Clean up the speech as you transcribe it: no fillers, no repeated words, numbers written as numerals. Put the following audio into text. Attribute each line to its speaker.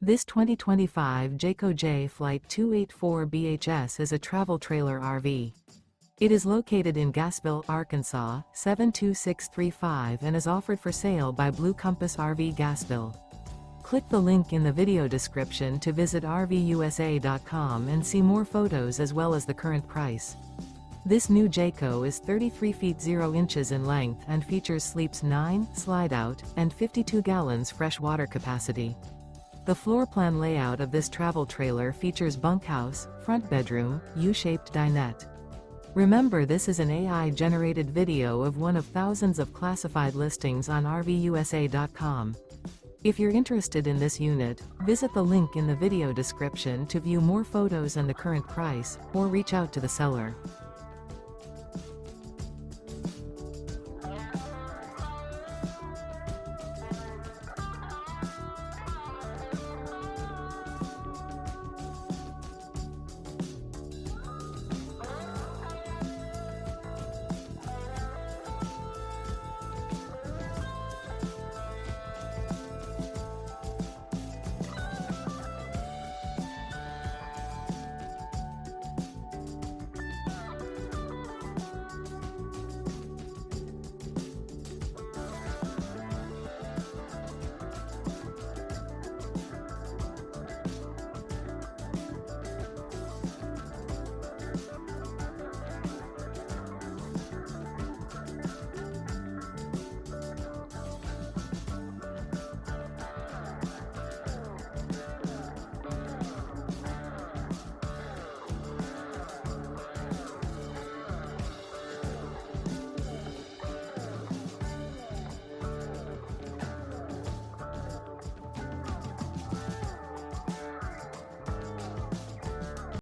Speaker 1: This 2025 Jayco Jay Flight 284 BHS is a travel trailer RV. It is located in Gassville, Arkansas, 72635 and is offered for sale by Blue Compass RV Gassville. Click the link in the video description to visit RVUSA.com and see more photos as well as the current price. This new Jayco is 33 feet 0 inches in length and features sleeps 9, Slideout, and 52 gallons fresh water capacity. The floor plan layout of this travel trailer features bunkhouse, front bedroom, U-shaped dinette. Remember, this is an AI-generated video of one of thousands of classified listings on RVUSA.com. If you're interested in this unit, visit the link in the video description to view more photos and the current price, or reach out to the seller.